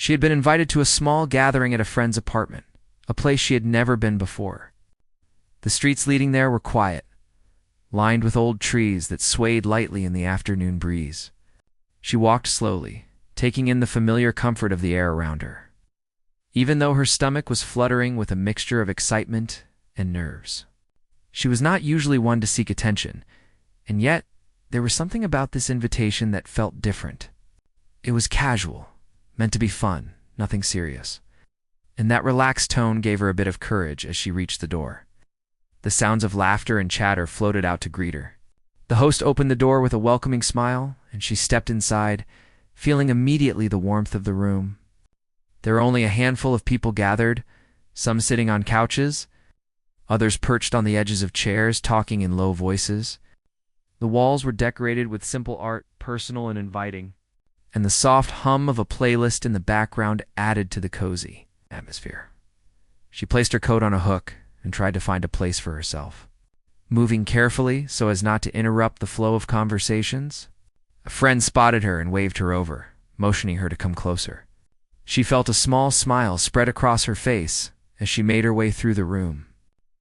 She had been invited to a small gathering at a friend's apartment, a place she had never been before. The streets leading there were quiet, lined with old trees that swayed lightly in the afternoon breeze. She walked slowly, taking in the familiar comfort of the air around her, even though her stomach was fluttering with a mixture of excitement and nerves. She was not usually one to seek attention, and yet there was something about this invitation that felt different. It was casual, meant to be fun, nothing serious. And that relaxed tone gave her a bit of courage as she reached the door. The sounds of laughter and chatter floated out to greet her. The host opened the door with a welcoming smile, and she stepped inside, feeling immediately the warmth of the room. There were only a handful of people gathered, some sitting on couches, others perched on the edges of chairs, talking in low voices. The walls were decorated with simple art, personal and inviting, and the soft hum of a playlist in the background added to the cozy atmosphere. She placed her coat on a hook and tried to find a place for herself. Moving carefully so as not to interrupt the flow of conversations, a friend spotted her and waved her over, motioning her to come closer. She felt a small smile spread across her face as she made her way through the room.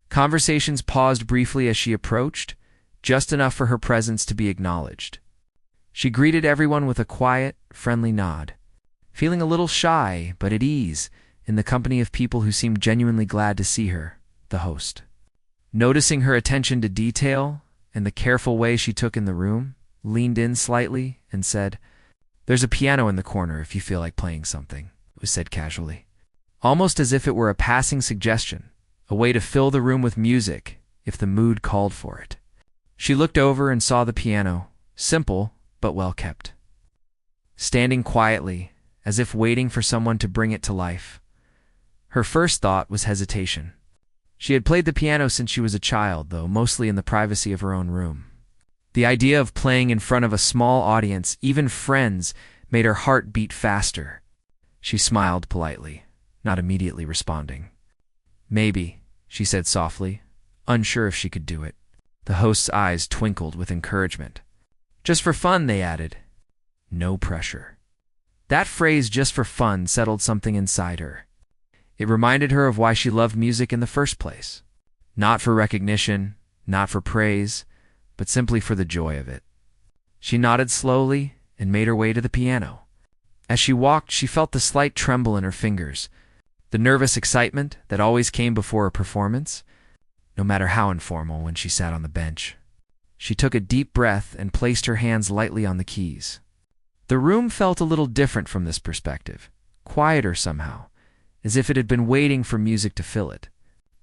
Conversations paused briefly as she approached, just enough for her presence to be acknowledged. She greeted everyone with a quiet, friendly nod, feeling a little shy but at ease in the company of people who seemed genuinely glad to see her, the host. Noticing her attention to detail and the careful way she took in the room, leaned in slightly and said, "There's a piano in the corner if you feel like playing something," it was said casually, almost as if it were a passing suggestion, a way to fill the room with music if the mood called for it. She looked over and saw the piano, simple but well kept, standing quietly, as if waiting for someone to bring it to life. Her first thought was hesitation. She had played the piano since she was a child, though mostly in the privacy of her own room. The idea of playing in front of a small audience, even friends, made her heart beat faster. She smiled politely, not immediately responding. "Maybe," she said softly, unsure if she could do it. The host's eyes twinkled with encouragement. "Just for fun," they added. No pressure. That phrase, "just for fun," settled something inside her. It reminded her of why she loved music in the first place. Not for recognition, not for praise, but simply for the joy of it. She nodded slowly and made her way to the piano. As she walked, she felt the slight tremble in her fingers, the nervous excitement that always came before a performance, no matter how informal, when she sat on the bench. She took a deep breath and placed her hands lightly on the keys. The room felt a little different from this perspective, quieter somehow, as if it had been waiting for music to fill it.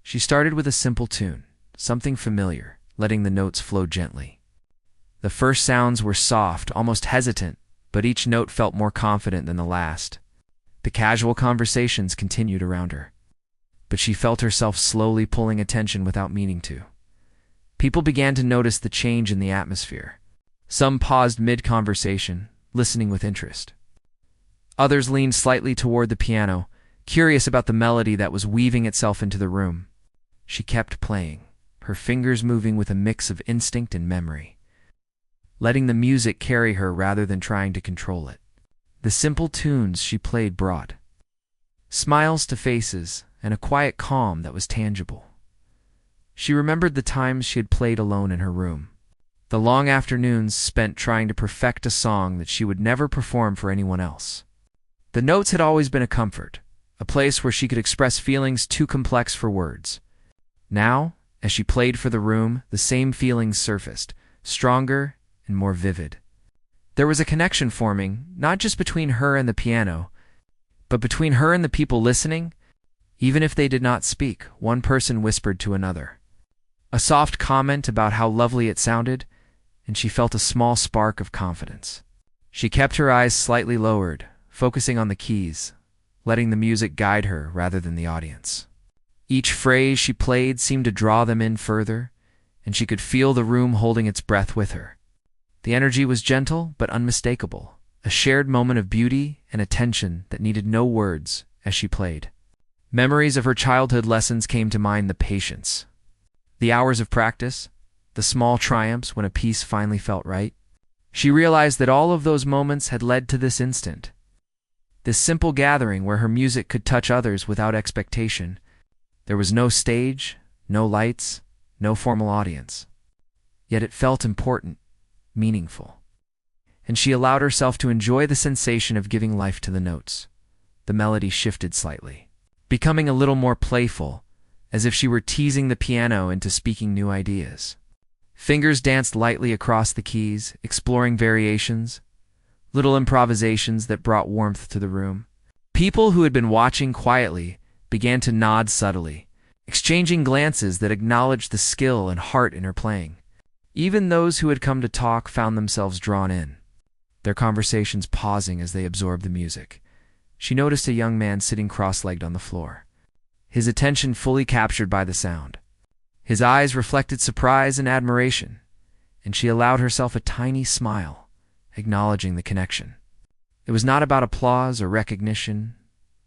She started with a simple tune, something familiar, letting the notes flow gently. The first sounds were soft, almost hesitant, but each note felt more confident than the last. The casual conversations continued around her, but she felt herself slowly pulling attention without meaning to. People began to notice the change in the atmosphere. Some paused mid-conversation, listening with interest. Others leaned slightly toward the piano, curious about the melody that was weaving itself into the room. She kept playing, her fingers moving with a mix of instinct and memory, letting the music carry her rather than trying to control it. The simple tunes she played brought smiles to faces and a quiet calm that was tangible. She remembered the times she had played alone in her room, the long afternoons spent trying to perfect a song that she would never perform for anyone else. The notes had always been a comfort, a place where she could express feelings too complex for words. Now, as she played for the room, the same feelings surfaced, stronger and more vivid. There was a connection forming, not just between her and the piano, but between her and the people listening. Even if they did not speak, one person whispered to another a soft comment about how lovely it sounded, and she felt a small spark of confidence. She kept her eyes slightly lowered, focusing on the keys, letting the music guide her rather than the audience. Each phrase she played seemed to draw them in further, and she could feel the room holding its breath with her. The energy was gentle but unmistakable, a shared moment of beauty and attention that needed no words as she played. Memories of her childhood lessons came to mind: the patience, the hours of practice, the small triumphs when a piece finally felt right. She realized that all of those moments had led to this instant, This simple gathering where her music could touch others without expectation. There was no stage, no lights, no formal audience. Yet it felt important, meaningful. And she allowed herself to enjoy the sensation of giving life to the notes. The melody shifted slightly, becoming a little more playful, as if she were teasing the piano into speaking new ideas. Fingers danced lightly across the keys, exploring variations, little improvisations that brought warmth to the room. People who had been watching quietly began to nod subtly, exchanging glances that acknowledged the skill and heart in her playing. Even those who had come to talk found themselves drawn in, their conversations pausing as they absorbed the music. She noticed a young man sitting cross-legged on the floor, his attention fully captured by the sound. His eyes reflected surprise and admiration, and she allowed herself a tiny smile, acknowledging the connection. It was not about applause or recognition,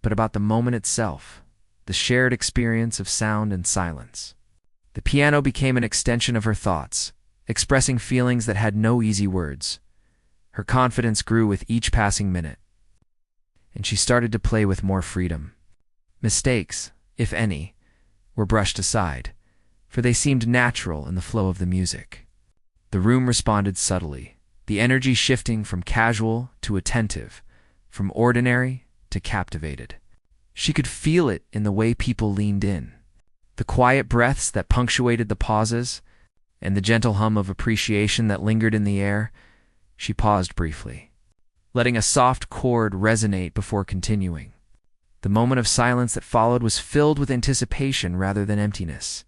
but about the moment itself, the shared experience of sound and silence. The piano became an extension of her thoughts, expressing feelings that had no easy words. Her confidence grew with each passing minute, and she started to play with more freedom. Mistakes, if any, were brushed aside, for they seemed natural in the flow of the music. The room responded subtly, the energy shifting from casual to attentive, from ordinary to captivated. She could feel it in the way people leaned in, the quiet breaths that punctuated the pauses, and the gentle hum of appreciation that lingered in the air. She paused briefly, letting a soft chord resonate before continuing. The moment of silence that followed was filled with anticipation rather than emptiness.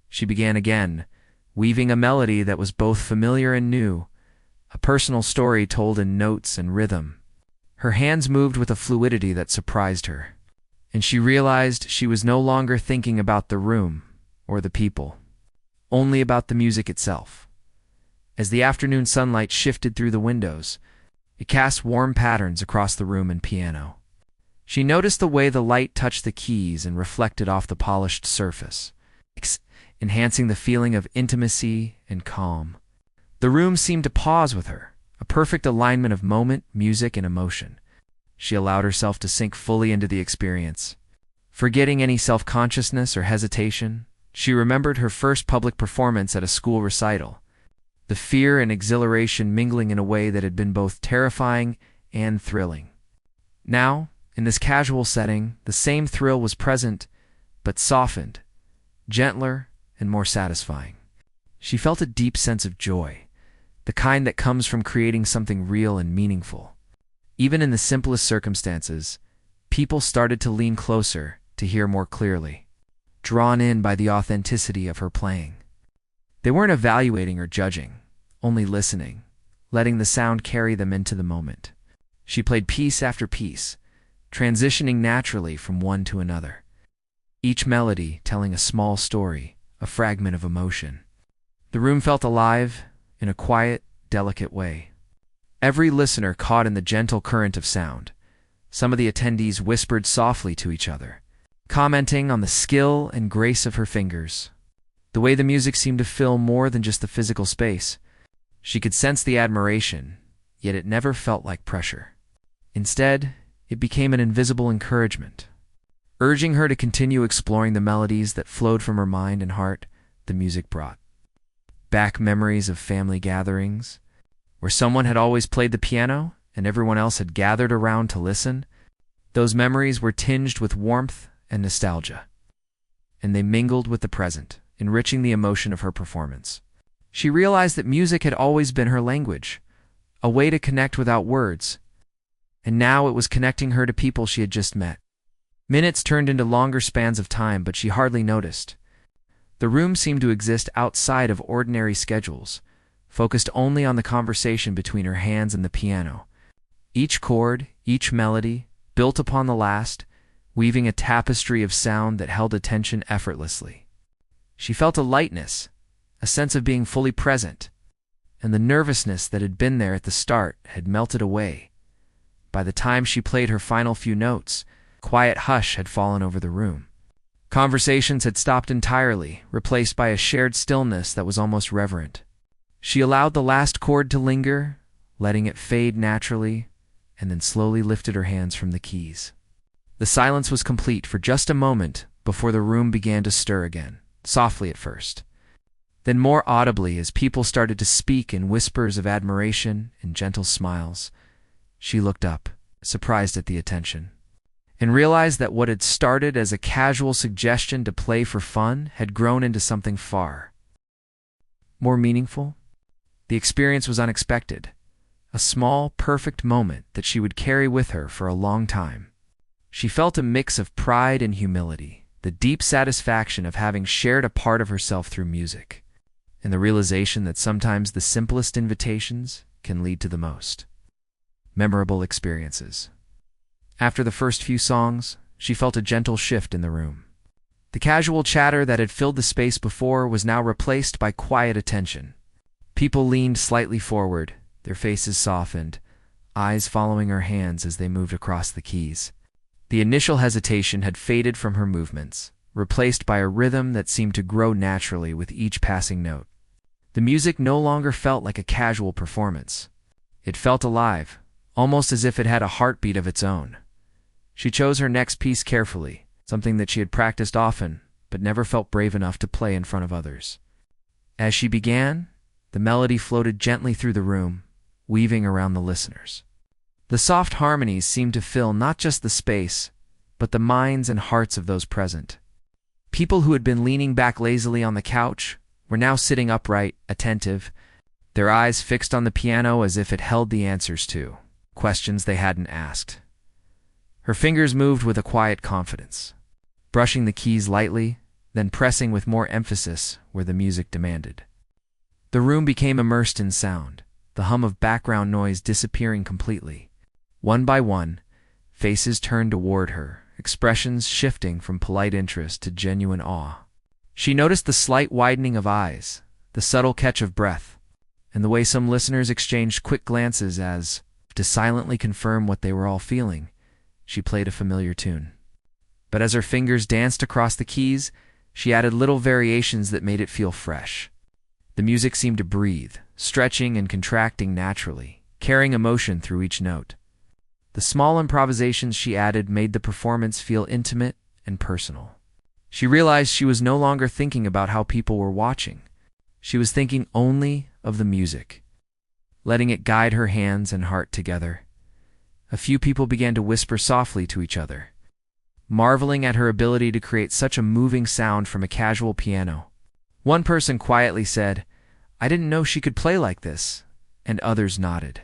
She began again, weaving a melody that was both familiar and new, a personal story told in notes and rhythm. Her hands moved with a fluidity that surprised her, and she realized she was no longer thinking about the room or the people, only about the music itself. As the afternoon sunlight shifted through the windows, it cast warm patterns across the room and piano. She noticed the way the light touched the keys and reflected off the polished surface, enhancing the feeling of intimacy and calm. The room seemed to pause with her, a perfect alignment of moment, music, and emotion. She allowed herself to sink fully into the experience. Forgetting any self-consciousness or hesitation, she remembered her first public performance at a school recital, the fear and exhilaration mingling in a way that had been both terrifying and thrilling. Now, in this casual setting, the same thrill was present, but softened, gentler, and more satisfying. She felt a deep sense of joy, the kind that comes from creating something real and meaningful. Even in the simplest circumstances, people started to lean closer to hear more clearly, drawn in by the authenticity of her playing. They weren't evaluating or judging, only listening, letting the sound carry them into the moment. She played piece after piece, transitioning naturally from one to another, each melody telling a small story, a fragment of emotion. The room felt alive in a quiet, delicate way. Every listener caught in the gentle current of sound. Some of the attendees whispered softly to each other, commenting on the skill and grace of her fingers. The way the music seemed to fill more than just the physical space. She could sense the admiration, yet it never felt like pressure. Instead, it became an invisible encouragement, urging her to continue exploring the melodies that flowed from her mind and heart. The music brought back memories of family gatherings, where someone had always played the piano and everyone else had gathered around to listen. Those memories were tinged with warmth and nostalgia, and they mingled with the present, enriching the emotion of her performance. She realized that music had always been her language, a way to connect without words, and now it was connecting her to people she had just met. Minutes turned into longer spans of time, but she hardly noticed. The room seemed to exist outside of ordinary schedules, focused only on the conversation between her hands and the piano. Each chord, each melody, built upon the last, weaving a tapestry of sound that held attention effortlessly. She felt a lightness, a sense of being fully present, and the nervousness that had been there at the start had melted away. By the time she played her final few notes, a quiet hush had fallen over the room. Conversations had stopped entirely, replaced by a shared stillness that was almost reverent. She allowed the last chord to linger, letting it fade naturally, and then slowly lifted her hands from the keys. The silence was complete for just a moment before the room began to stir again, softly at first, then more audibly as people started to speak in whispers of admiration and gentle smiles. She looked up, surprised at the attention, and realized that what had started as a casual suggestion to play for fun had grown into something far more meaningful. The experience was unexpected, a small, perfect moment that she would carry with her for a long time. She felt a mix of pride and humility, the deep satisfaction of having shared a part of herself through music, and the realization that sometimes the simplest invitations can lead to the most memorable experiences. After the first few songs, she felt a gentle shift in the room. The casual chatter that had filled the space before was now replaced by quiet attention. People leaned slightly forward, their faces softened, eyes following her hands as they moved across the keys. The initial hesitation had faded from her movements, replaced by a rhythm that seemed to grow naturally with each passing note. The music no longer felt like a casual performance. It felt alive, almost as if it had a heartbeat of its own. She chose her next piece carefully, something that she had practiced often, but never felt brave enough to play in front of others. As she began, the melody floated gently through the room, weaving around the listeners. The soft harmonies seemed to fill not just the space, but the minds and hearts of those present. People who had been leaning back lazily on the couch were now sitting upright, attentive, their eyes fixed on the piano as if it held the answers to questions they hadn't asked. Her fingers moved with a quiet confidence, brushing the keys lightly, then pressing with more emphasis where the music demanded. The room became immersed in sound, the hum of background noise disappearing completely. One by one, faces turned toward her, expressions shifting from polite interest to genuine awe. She noticed the slight widening of eyes, the subtle catch of breath, and the way some listeners exchanged quick glances as, to silently confirm what they were all feeling, she played a familiar tune. But as her fingers danced across the keys, she added little variations that made it feel fresh. The music seemed to breathe, stretching and contracting naturally, carrying emotion through each note. The small improvisations she added made the performance feel intimate and personal. She realized she was no longer thinking about how people were watching. She was thinking only of the music, letting it guide her hands and heart together. A few people began to whisper softly to each other, marveling at her ability to create such a moving sound from a casual piano. One person quietly said, "I didn't know she could play like this," and others nodded,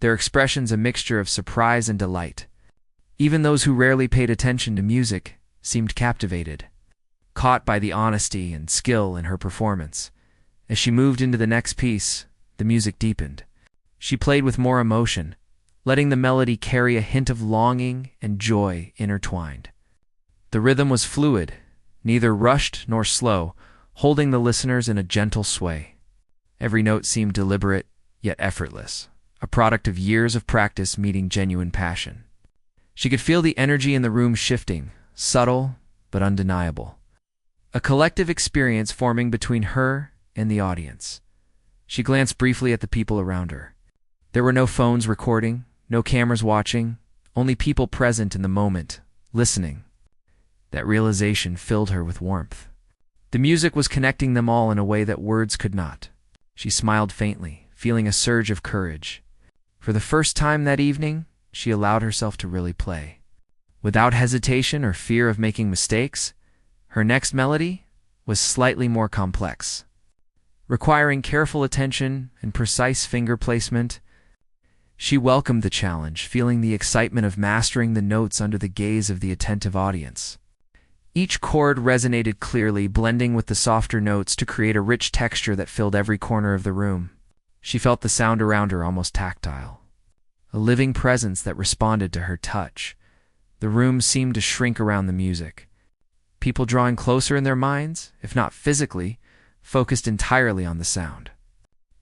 their expressions a mixture of surprise and delight. Even those who rarely paid attention to music seemed captivated, caught by the honesty and skill in her performance. As she moved into the next piece, the music deepened. She played with more emotion, letting the melody carry a hint of longing and joy intertwined. The rhythm was fluid, neither rushed nor slow, holding the listeners in a gentle sway. Every note seemed deliberate, yet effortless, a product of years of practice meeting genuine passion. She could feel the energy in the room shifting, subtle but undeniable. A collective experience forming between her and the audience. She glanced briefly at the people around her. There were no phones recording, no cameras watching, only people present in the moment, listening. That realization filled her with warmth. The music was connecting them all in a way that words could not. She smiled faintly, feeling a surge of courage. For the first time that evening, she allowed herself to really play. Without hesitation or fear of making mistakes, her next melody was slightly more complex. Requiring careful attention and precise finger placement, she welcomed the challenge, feeling the excitement of mastering the notes under the gaze of the attentive audience. Each chord resonated clearly, blending with the softer notes to create a rich texture that filled every corner of the room. She felt the sound around her almost tactile, a living presence that responded to her touch. The room seemed to shrink around the music, people drawing closer in their minds, if not physically, focused entirely on the sound.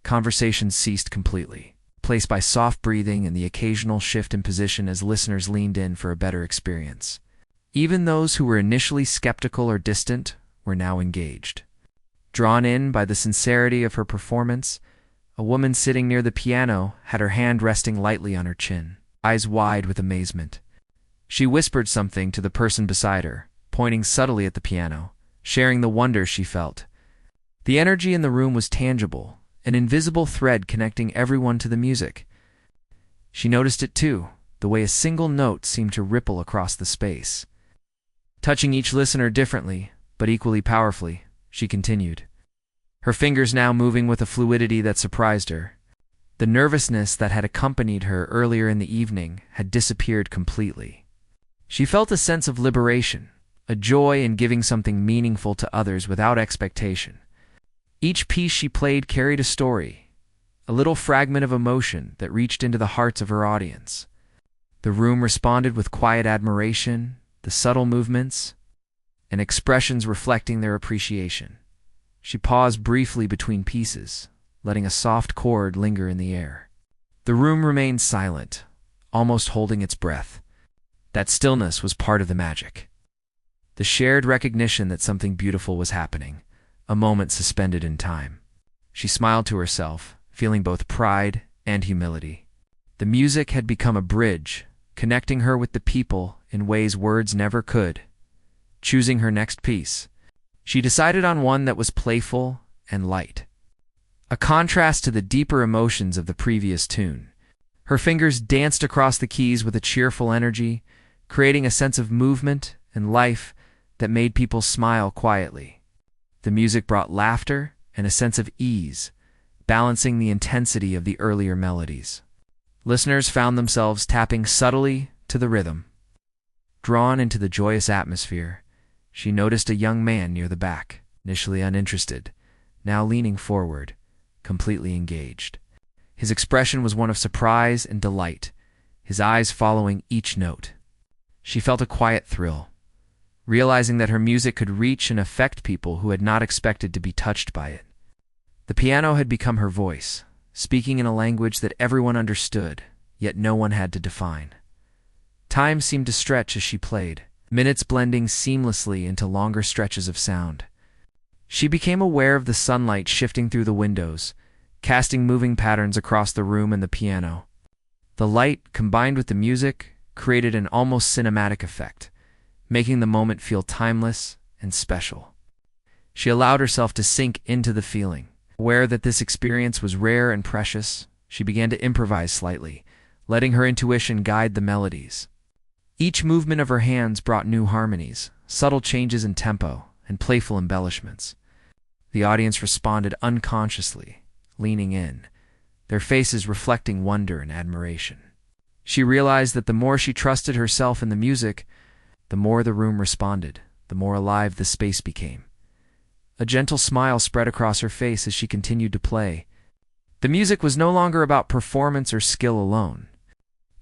Conversations ceased completely, placed by soft breathing and the occasional shift in position as listeners leaned in for a better experience. Even those who were initially skeptical or distant were now engaged. Drawn in by the sincerity of her performance, a woman sitting near the piano had her hand resting lightly on her chin. eyes wide with amazement. She whispered something to the person beside her, pointing subtly at the piano, sharing the wonder she felt. The energy in the room was tangible, an invisible thread connecting everyone to the music. She noticed it too, the way a single note seemed to ripple across the space. Touching each listener differently, but equally powerfully, she continued, her fingers now moving with a fluidity that surprised her. The nervousness that had accompanied her earlier in the evening had disappeared completely. She felt a sense of liberation, a joy in giving something meaningful to others without expectation. Each piece she played carried a story, a little fragment of emotion that reached into the hearts of her audience. The room responded with quiet admiration, the subtle movements, and expressions reflecting their appreciation. She paused briefly between pieces, letting a soft chord linger in the air. The room remained silent, almost holding its breath. That stillness was part of the magic. The shared recognition that something beautiful was happening, a moment suspended in time. She smiled to herself, feeling both pride and humility. The music had become a bridge, connecting her with the people in ways words never could. Choosing her next piece, she decided on one that was playful and light, a contrast to the deeper emotions of the previous tune. Her fingers danced across the keys with a cheerful energy, creating a sense of movement and life that made people smile quietly. The music brought laughter and a sense of ease, balancing the intensity of the earlier melodies. Listeners found themselves tapping subtly to the rhythm. Drawn into the joyous atmosphere, she noticed a young man near the back, initially uninterested, now leaning forward, completely engaged. His expression was one of surprise and delight, his eyes following each note. She felt a quiet thrill, realizing that her music could reach and affect people who had not expected to be touched by it. The piano had become her voice, speaking in a language that everyone understood, yet no one had to define. Time seemed to stretch as she played, minutes blending seamlessly into longer stretches of sound. She became aware of the sunlight shifting through the windows, casting moving patterns across the room and the piano. The light, combined with the music, created an almost cinematic effect, making the moment feel timeless and special. She allowed herself to sink into the feeling. Aware that this experience was rare and precious, she began to improvise slightly, letting her intuition guide the melodies. Each movement of her hands brought new harmonies, subtle changes in tempo, and playful embellishments. The audience responded unconsciously, leaning in, their faces reflecting wonder and admiration. She realized that the more she trusted herself in the music, the more the room responded, the more alive the space became. A gentle smile spread across her face as she continued to play. The music was no longer about performance or skill alone.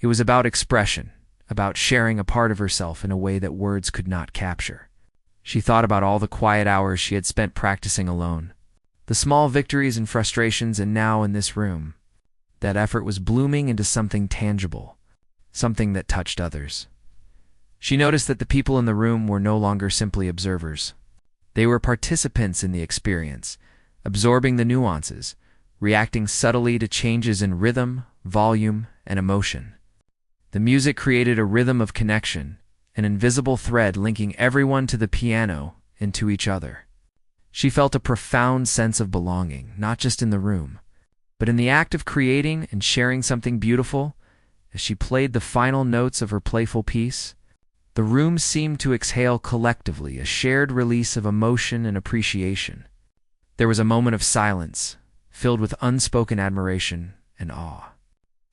It was about expression, about sharing a part of herself in a way that words could not capture. She thought about all the quiet hours she had spent practicing alone, the small victories and frustrations, and now in this room, that effort was blooming into something tangible, something that touched others. She noticed that the people in the room were no longer simply observers. They were participants in the experience, absorbing the nuances, reacting subtly to changes in rhythm, volume, and emotion. The music created a rhythm of connection, an invisible thread linking everyone to the piano and to each other. She felt a profound sense of belonging, not just in the room, but in the act of creating and sharing something beautiful. As she played the final notes of her playful piece, the room seemed to exhale collectively, a shared release of emotion and appreciation. There was a moment of silence, filled with unspoken admiration and awe.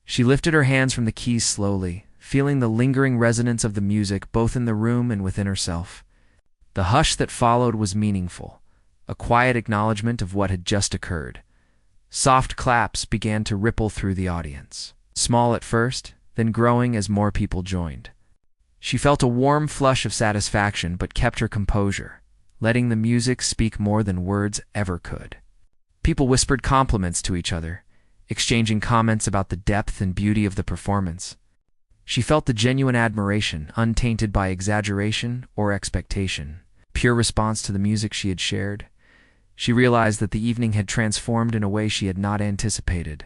She lifted her hands from the keys slowly, feeling the lingering resonance of the music both in the room and within herself. The hush that followed was meaningful, a quiet acknowledgement of what had just occurred. Soft claps began to ripple through the audience, small at first, then growing as more people joined. She felt a warm flush of satisfaction but kept her composure, letting the music speak more than words ever could. People whispered compliments to each other, exchanging comments about the depth and beauty of the performance. She felt the genuine admiration, untainted by exaggeration or expectation, pure response to the music she had shared. She realized that the evening had transformed in a way she had not anticipated.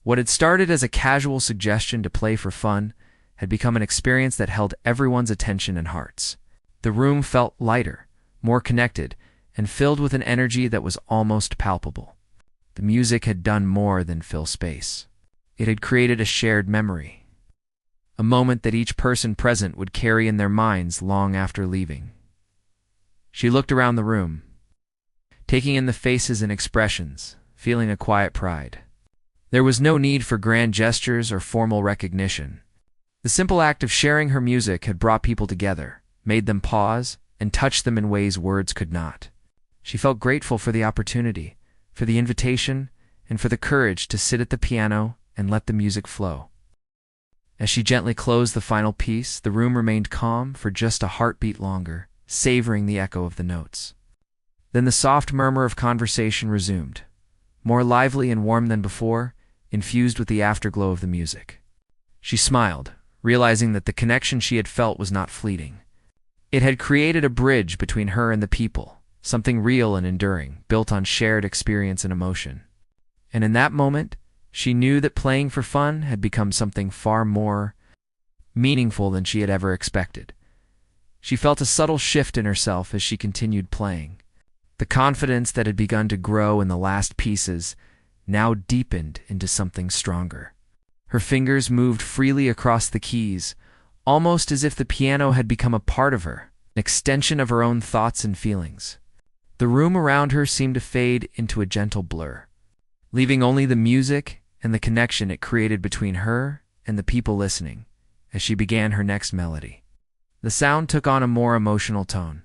What had started as a casual suggestion to play for fun had become an experience that held everyone's attention and hearts. The room felt lighter, more connected, and filled with an energy that was almost palpable. The music had done more than fill space. It had created a shared memory, a moment that each person present would carry in their minds long after leaving. She looked around the room, taking in the faces and expressions, feeling a quiet pride. There was no need for grand gestures or formal recognition. The simple act of sharing her music had brought people together, made them pause, and touched them in ways words could not. She felt grateful for the opportunity, for the invitation, and for the courage to sit at the piano and let the music flow. As she gently closed the final piece, the room remained calm for just a heartbeat longer, savoring the echo of the notes. Then the soft murmur of conversation resumed, more lively and warm than before, infused with the afterglow of the music. She smiled, realizing that the connection she had felt was not fleeting. It had created a bridge between her and the people, something real and enduring, built on shared experience and emotion. And in that moment, she knew that playing for fun had become something far more meaningful than she had ever expected. She felt a subtle shift in herself as she continued playing. The confidence that had begun to grow in the last pieces now deepened into something stronger. Her fingers moved freely across the keys, almost as if the piano had become a part of her, an extension of her own thoughts and feelings. The room around her seemed to fade into a gentle blur, leaving only the music and the connection it created between her and the people listening as she began her next melody. The sound took on a more emotional tone.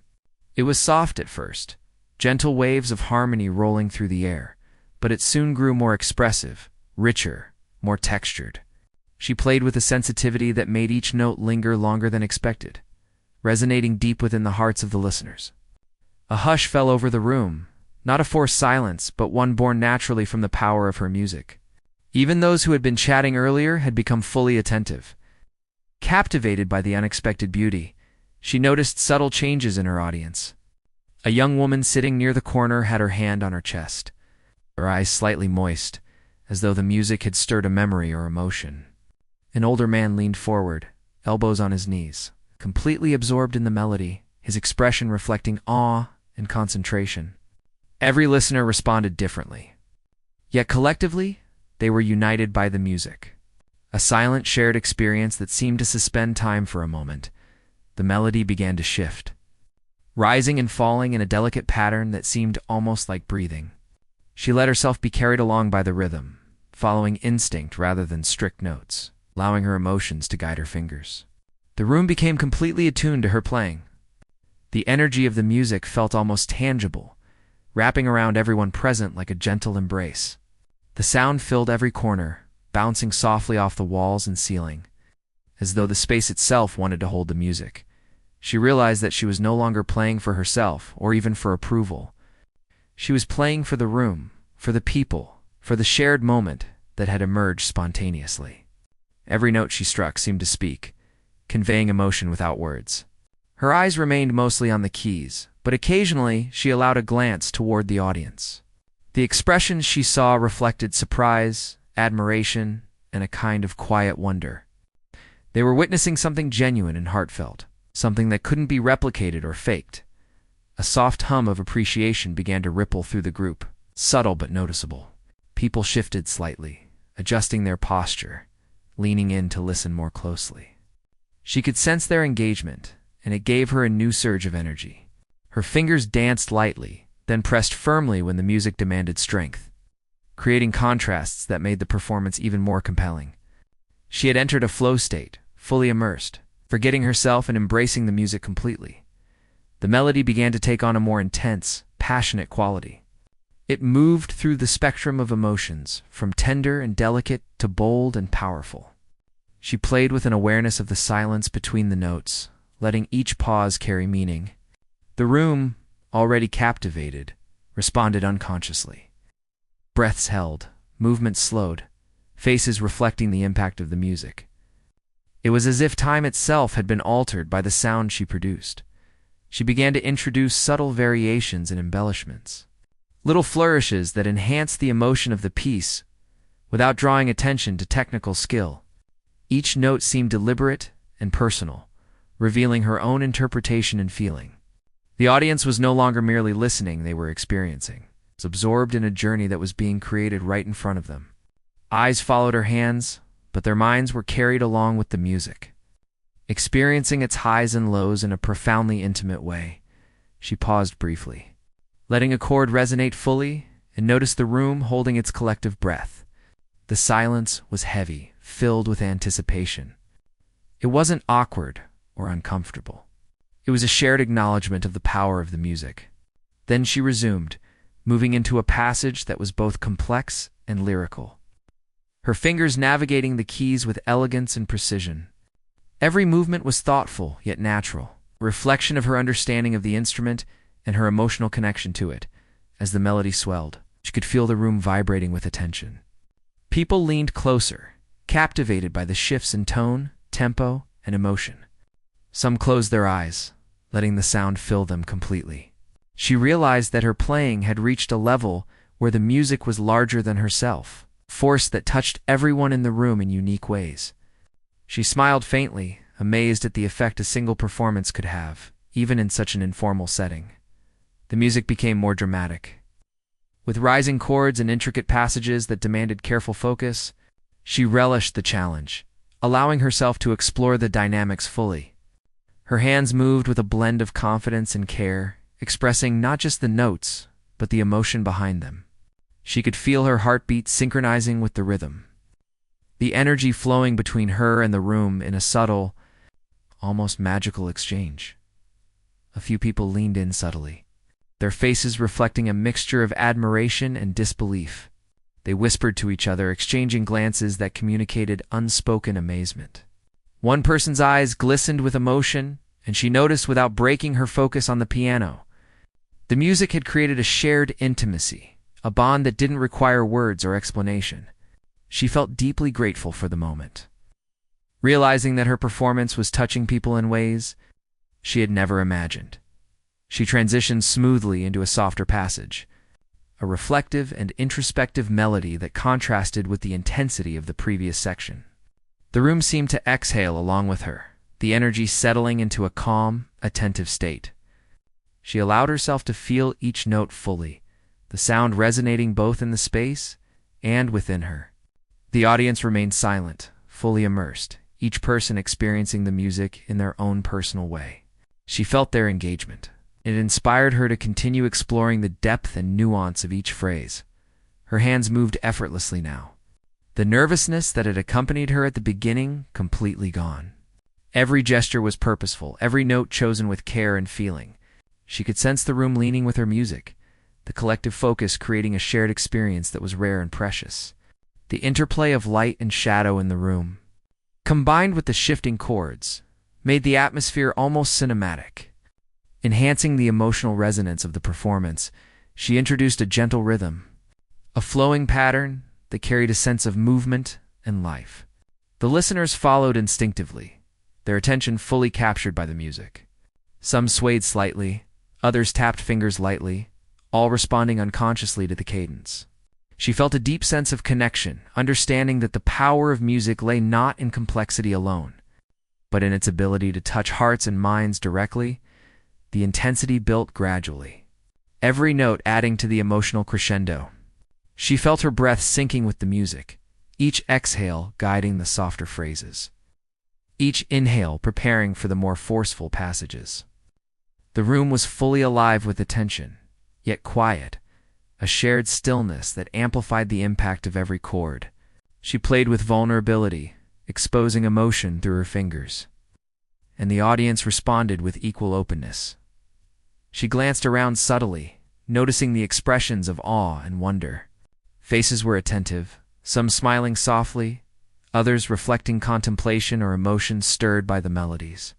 It was soft at first, gentle waves of harmony rolling through the air, but it soon grew more expressive, richer, more textured. She played with a sensitivity that made each note linger longer than expected, resonating deep within the hearts of the listeners. A hush fell over the room, not a forced silence, but one born naturally from the power of her music. Even those who had been chatting earlier had become fully attentive. Captivated by the unexpected beauty, she noticed subtle changes in her audience. A young woman sitting near the corner had her hand on her chest, her eyes slightly moist, as though the music had stirred a memory or emotion. An older man leaned forward, elbows on his knees, completely absorbed in the melody, his expression reflecting awe and concentration. Every listener responded differently. Yet collectively, they were united by the music. A silent, shared experience that seemed to suspend time for a moment. The melody began to shift, rising and falling in a delicate pattern that seemed almost like breathing. She let herself be carried along by the rhythm, following instinct rather than strict notes, allowing her emotions to guide her fingers. The room became completely attuned to her playing. The energy of the music felt almost tangible, wrapping around everyone present like a gentle embrace. The sound filled every corner, bouncing softly off the walls and ceiling, as though the space itself wanted to hold the music. She realized that she was no longer playing for herself or even for approval. She was playing for the room, for the people, for the shared moment that had emerged spontaneously. Every note she struck seemed to speak, conveying emotion without words. Her eyes remained mostly on the keys, but occasionally she allowed a glance toward the audience. The expressions she saw reflected surprise, admiration, and a kind of quiet wonder. They were witnessing something genuine and heartfelt, something that couldn't be replicated or faked. A soft hum of appreciation began to ripple through the group, subtle but noticeable. People shifted slightly, adjusting their posture, leaning in to listen more closely. She could sense their engagement, and it gave her a new surge of energy. Her fingers danced lightly, then pressed firmly when the music demanded strength, creating contrasts that made the performance even more compelling. She had entered a flow state, fully immersed, forgetting herself and embracing the music completely. The melody began to take on a more intense, passionate quality. It moved through the spectrum of emotions, from tender and delicate to bold and powerful. She played with an awareness of the silence between the notes, letting each pause carry meaning. The room, already captivated, responded unconsciously. Breaths held, movements slowed, faces reflecting the impact of the music. It was as if time itself had been altered by the sound she produced. She began to introduce subtle variations and embellishments, little flourishes that enhanced the emotion of the piece, without drawing attention to technical skill. Each note seemed deliberate and personal, revealing her own interpretation and feeling. The audience was no longer merely listening, they were experiencing, absorbed in a journey that was being created right in front of them. Eyes followed her hands, but their minds were carried along with the music. Experiencing its highs and lows in a profoundly intimate way, she paused briefly, letting a chord resonate fully, and noticed the room holding its collective breath. The silence was heavy, filled with anticipation. It wasn't awkward or uncomfortable. It was a shared acknowledgement of the power of the music. Then she resumed, moving into a passage that was both complex and lyrical, her fingers navigating the keys with elegance and precision. Every movement was thoughtful yet natural, a reflection of her understanding of the instrument and her emotional connection to it. As the melody swelled, she could feel the room vibrating with attention. People leaned closer, captivated by the shifts in tone, tempo, and emotion. Some closed their eyes, letting the sound fill them completely. She realized that her playing had reached a level where the music was larger than herself, a force that touched everyone in the room in unique ways. She smiled faintly, amazed at the effect a single performance could have, even in such an informal setting. The music became more dramatic. With rising chords and intricate passages that demanded careful focus, she relished the challenge, allowing herself to explore the dynamics fully. Her hands moved with a blend of confidence and care, expressing not just the notes, but the emotion behind them. She could feel her heartbeat synchronizing with the rhythm, the energy flowing between her and the room in a subtle, almost magical exchange. A few people leaned in subtly, their faces reflecting a mixture of admiration and disbelief. They whispered to each other, exchanging glances that communicated unspoken amazement. One person's eyes glistened with emotion, and she noticed without breaking her focus on the piano. The music had created a shared intimacy, a bond that didn't require words or explanation. She felt deeply grateful for the moment, realizing that her performance was touching people in ways she had never imagined. She transitioned smoothly into a softer passage, a reflective and introspective melody that contrasted with the intensity of the previous section. The room seemed to exhale along with her, the energy settling into a calm, attentive state. She allowed herself to feel each note fully, the sound resonating both in the space and within her. The audience remained silent, fully immersed, each person experiencing the music in their own personal way. She felt their engagement. It inspired her to continue exploring the depth and nuance of each phrase. Her hands moved effortlessly now, the nervousness that had accompanied her at the beginning completely gone. Every gesture was purposeful, every note chosen with care and feeling. She could sense the room leaning with her music, the collective focus creating a shared experience that was rare and precious. The interplay of light and shadow in the room, combined with the shifting chords, made the atmosphere almost cinematic. Enhancing the emotional resonance of the performance, she introduced a gentle rhythm, a flowing pattern that carried a sense of movement and life. The listeners followed instinctively, their attention fully captured by the music. Some swayed slightly, others tapped fingers lightly, all responding unconsciously to the cadence. She felt a deep sense of connection, understanding that the power of music lay not in complexity alone, but in its ability to touch hearts and minds directly. The intensity built gradually, every note adding to the emotional crescendo. She felt her breath syncing with the music, each exhale guiding the softer phrases, each inhale preparing for the more forceful passages. The room was fully alive with attention, yet quiet, a shared stillness that amplified the impact of every chord. She played with vulnerability, exposing emotion through her fingers, and the audience responded with equal openness. She glanced around subtly, noticing the expressions of awe and wonder. Faces were attentive, some smiling softly, others reflecting contemplation or emotion stirred by the melodies.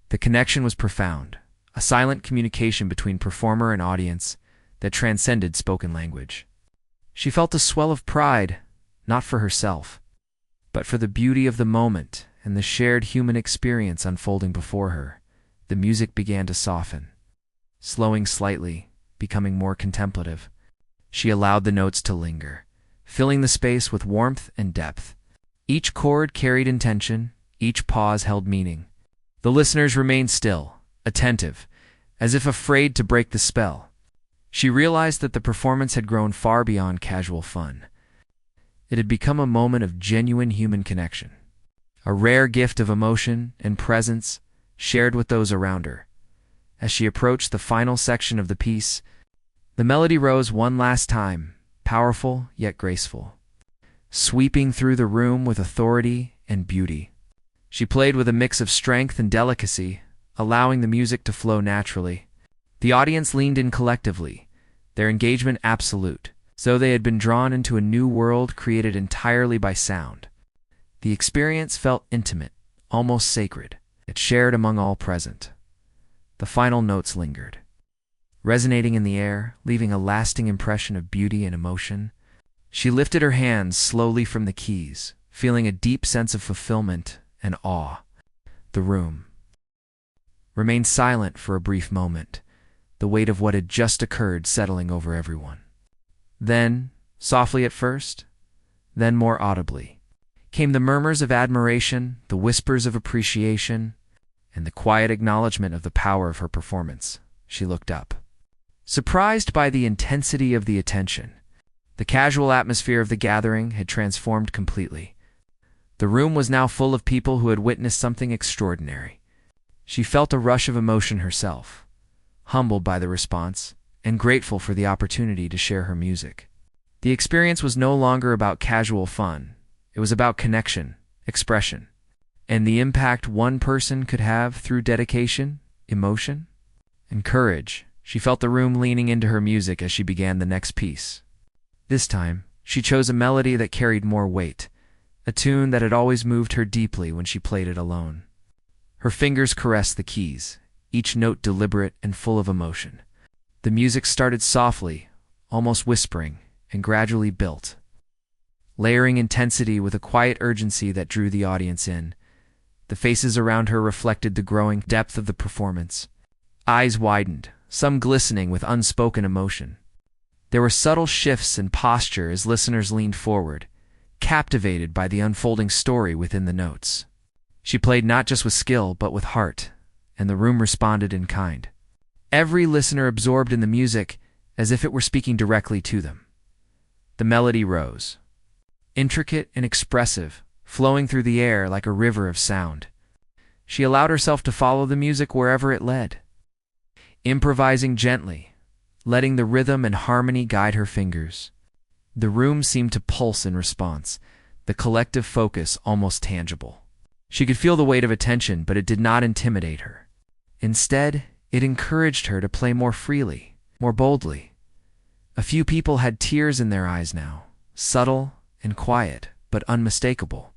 The connection was profound, a silent communication between performer and audience that transcended spoken language. She felt a swell of pride, not for herself, but for the beauty of the moment and the shared human experience unfolding before her. The music began to soften, slowing slightly, becoming more contemplative. She allowed the notes to linger, filling the space with warmth and depth. Each chord carried intention, each pause held meaning. The listeners remained still, attentive, as if afraid to break the spell. She realized that the performance had grown far beyond casual fun. It had become a moment of genuine human connection, a rare gift of emotion and presence shared with those around her. As she approached the final section of the piece, the melody rose one last time, powerful yet graceful, sweeping through the room with authority and beauty. She played with a mix of strength and delicacy, allowing the music to flow naturally. The audience leaned in collectively, their engagement absolute, so they had been drawn into a new world created entirely by sound. The experience felt intimate, almost sacred, yet shared among all present. The final notes lingered, resonating in the air, leaving a lasting impression of beauty and emotion. She lifted her hands slowly from the keys, feeling a deep sense of fulfillment and awe. The room remained silent for a brief moment, the weight of what had just occurred settling over everyone. Then, softly at first, then more audibly, came the murmurs of admiration, the whispers of appreciation, and the quiet acknowledgement of the power of her performance. She looked up, surprised by the intensity of the attention. The casual atmosphere of the gathering had transformed completely. The room was now full of people who had witnessed something extraordinary. She felt a rush of emotion herself, humbled by the response and grateful for the opportunity to share her music. The experience was no longer about casual fun. It was about connection, expression, and the impact one person could have through dedication, emotion, and courage. She felt the room leaning into her music as she began the next piece. This time, she chose a melody that carried more weight, a tune that had always moved her deeply when she played it alone. Her fingers caressed the keys, each note deliberate and full of emotion. The music started softly, almost whispering, and gradually built, layering intensity with a quiet urgency that drew the audience in. The faces around her reflected the growing depth of the performance. Eyes widened, some glistening with unspoken emotion. There were subtle shifts in posture as listeners leaned forward, captivated by the unfolding story within the notes. She played not just with skill, but with heart, and the room responded in kind. Every listener absorbed in the music as if it were speaking directly to them. The melody rose, intricate and expressive, flowing through the air like a river of sound. She allowed herself to follow the music wherever it led, improvising gently, letting the rhythm and harmony guide her fingers. The room seemed to pulse in response, the collective focus almost tangible. She could feel the weight of attention, but it did not intimidate her. Instead, it encouraged her to play more freely, more boldly. A few people had tears in their eyes now, subtle and quiet, but unmistakable.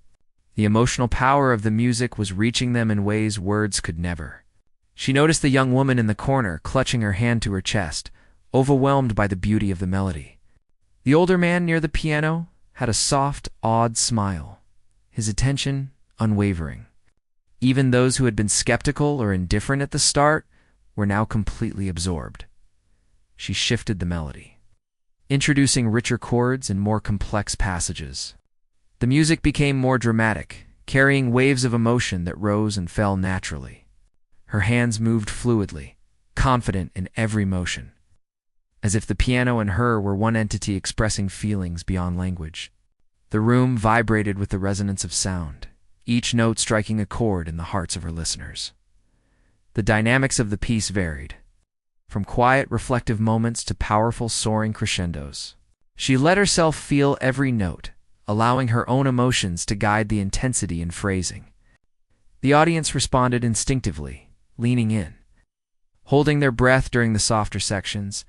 The emotional power of the music was reaching them in ways words could never. She noticed the young woman in the corner clutching her hand to her chest, overwhelmed by the beauty of the melody. The older man near the piano had a soft, awed smile, his attention unwavering. Even those who had been skeptical or indifferent at the start were now completely absorbed. She shifted the melody, introducing richer chords and more complex passages. The music became more dramatic, carrying waves of emotion that rose and fell naturally. Her hands moved fluidly, confident in every motion, as if the piano and her were one entity expressing feelings beyond language. The room vibrated with the resonance of sound, each note striking a chord in the hearts of her listeners. The dynamics of the piece varied, from quiet, reflective moments to powerful, soaring crescendos. She let herself feel every note, allowing her own emotions to guide the intensity and phrasing. The audience responded instinctively, leaning in, holding their breath during the softer sections,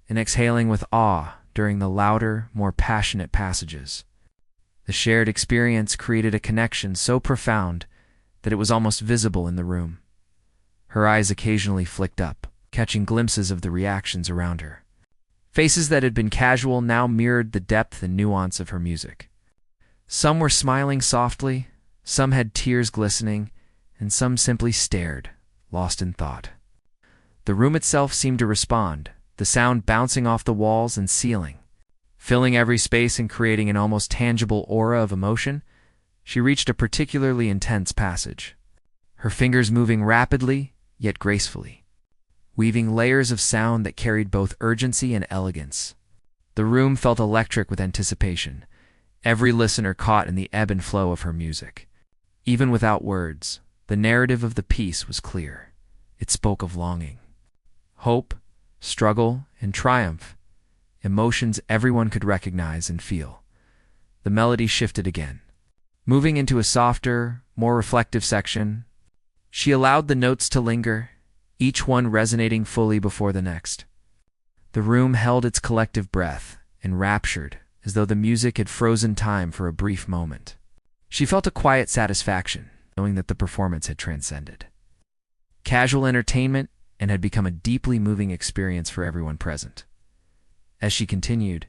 and exhaling with awe during the louder, more passionate passages. The shared experience created a connection so profound that it was almost visible in the room. Her eyes occasionally flicked up, catching glimpses of the reactions around her. Faces that had been casual now mirrored the depth and nuance of her music. Some were smiling softly, some had tears glistening, and some simply stared, lost in thought. The room itself seemed to respond, the sound bouncing off the walls and ceiling, Filling every space and creating an almost tangible aura of emotion, she reached a particularly intense passage, her fingers moving rapidly yet gracefully, weaving layers of sound that carried both urgency and elegance. The room felt electric with anticipation, every listener caught in the ebb and flow of her music. Even without words, the narrative of the piece was clear. It spoke of longing, hope, struggle, and triumph, emotions everyone could recognize and feel. The melody shifted again, moving into a softer, more reflective section. She allowed the notes to linger, each one resonating fully before the next. The room held its collective breath, enraptured, as though the music had frozen time for a brief moment. She felt a quiet satisfaction, knowing that the performance had transcended casual entertainment and had become a deeply moving experience for everyone present. As she continued,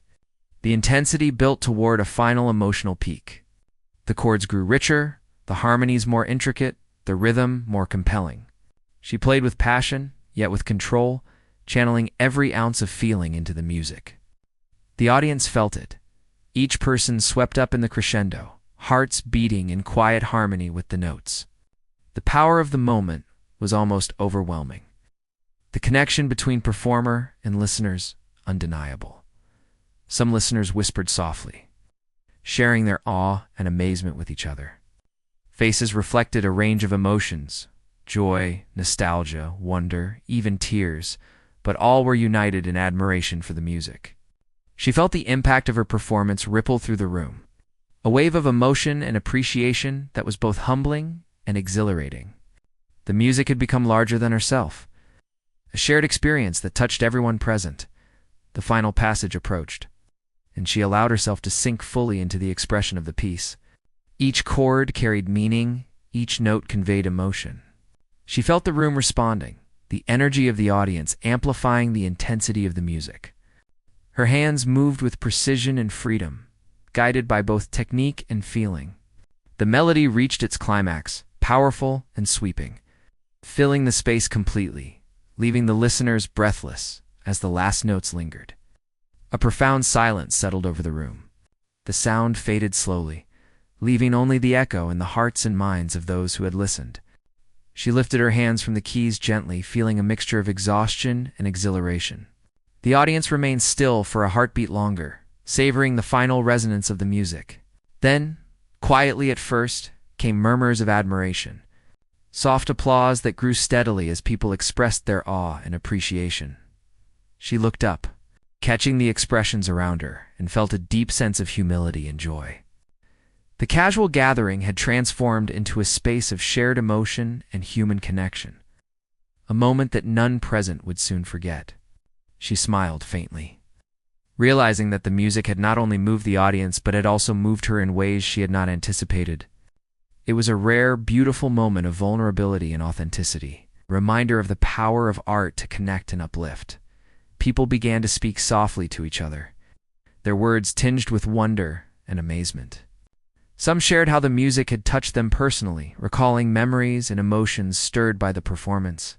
the intensity built toward a final emotional peak. The chords grew richer, the harmonies more intricate, the rhythm more compelling. She played with passion, yet with control, channeling every ounce of feeling into the music. The audience felt it, each person swept up in the crescendo, hearts beating in quiet harmony with the notes. The power of the moment was almost overwhelming. The connection between performer and listeners undeniable. Some listeners whispered softly, sharing their awe and amazement with each other. Faces reflected a range of emotions, joy, nostalgia, wonder, even tears, but all were united in admiration for the music. She felt the impact of her performance ripple through the room, a wave of emotion and appreciation that was both humbling and exhilarating. The music had become larger than herself, a shared experience that touched everyone present. The final passage approached, and she allowed herself to sink fully into the expression of the piece. Each chord carried meaning, each note conveyed emotion. She felt the room responding, the energy of the audience amplifying the intensity of the music. Her hands moved with precision and freedom, guided by both technique and feeling. The melody reached its climax, powerful and sweeping, filling the space completely, leaving the listeners breathless as the last notes lingered. A profound silence settled over the room. The sound faded slowly, leaving only the echo in the hearts and minds of those who had listened. She lifted her hands from the keys gently, feeling a mixture of exhaustion and exhilaration. The audience remained still for a heartbeat longer, savoring the final resonance of the music. Then, quietly at first, came murmurs of admiration, soft applause that grew steadily as people expressed their awe and appreciation. She looked up, catching the expressions around her, and felt a deep sense of humility and joy. The casual gathering had transformed into a space of shared emotion and human connection, a moment that none present would soon forget. She smiled faintly, realizing that the music had not only moved the audience but had also moved her in ways she had not anticipated. It was a rare, beautiful moment of vulnerability and authenticity, a reminder of the power of art to connect and uplift. People began to speak softly to each other, their words tinged with wonder and amazement. Some shared how the music had touched them personally, recalling memories and emotions stirred by the performance.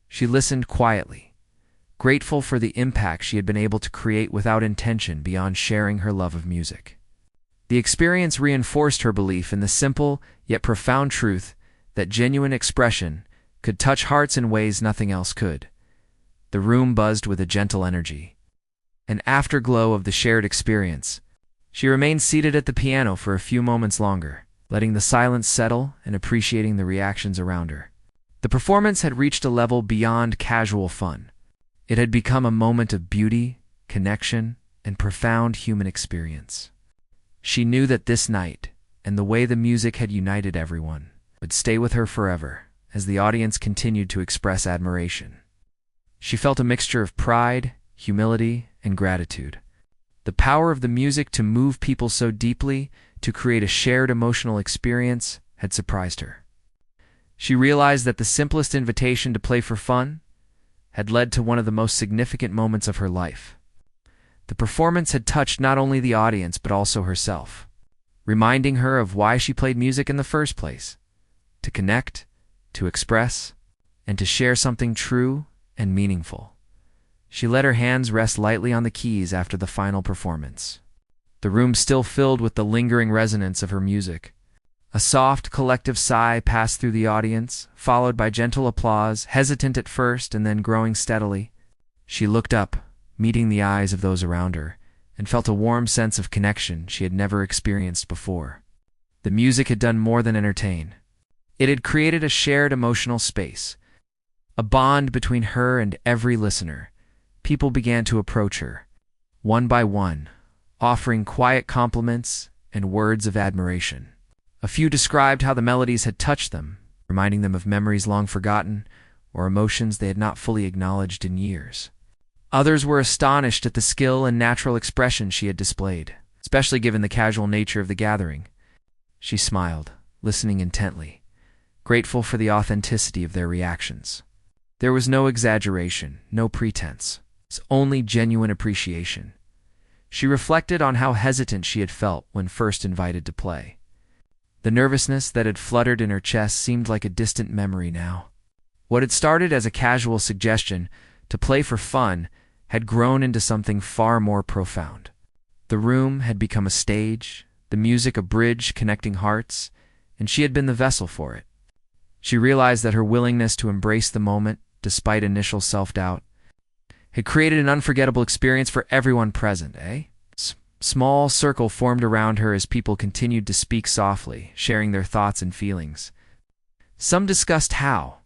She listened quietly, grateful for the impact she had been able to create without intention beyond sharing her love of music. The experience reinforced her belief in the simple yet profound truth that genuine expression could touch hearts in ways nothing else could. The room buzzed with a gentle energy, an afterglow of the shared experience. She remained seated at the piano for a few moments longer, letting the silence settle and appreciating the reactions around her. The performance had reached a level beyond casual fun. It had become a moment of beauty, connection, and profound human experience. She knew that this night, and the way the music had united everyone, would stay with her forever as the audience continued to express admiration. She felt a mixture of pride, humility, and gratitude. The power of the music to move people so deeply, to create a shared emotional experience, had surprised her. She realized that the simplest invitation to play for fun had led to one of the most significant moments of her life. The performance had touched not only the audience but also herself, reminding her of why she played music in the first place: to connect, to express, and to share something true and meaningful. She let her hands rest lightly on the keys after the final performance. The room still filled with the lingering resonance of her music. A soft, collective sigh passed through the audience, followed by gentle applause, hesitant at first and then growing steadily. She looked up, meeting the eyes of those around her, and felt a warm sense of connection she had never experienced before. The music had done more than entertain. It had created a shared emotional space, a bond between her and every listener. People began to approach her, one by one, offering quiet compliments and words of admiration. A few described how the melodies had touched them, reminding them of memories long forgotten or emotions they had not fully acknowledged in years. Others were astonished at the skill and natural expression she had displayed, especially given the casual nature of the gathering. She smiled, listening intently, grateful for the authenticity of their reactions. There was no exaggeration, no pretense. It's only genuine appreciation. She reflected on how hesitant she had felt when first invited to play. The nervousness that had fluttered in her chest seemed like a distant memory now. What had started as a casual suggestion to play for fun had grown into something far more profound. The room had become a stage, the music a bridge connecting hearts, and she had been the vessel for it. She realized that her willingness to embrace the moment, despite initial self-doubt, had created an unforgettable experience for everyone present, Small circle formed around her as people continued to speak softly, sharing their thoughts and feelings. Some discussed how,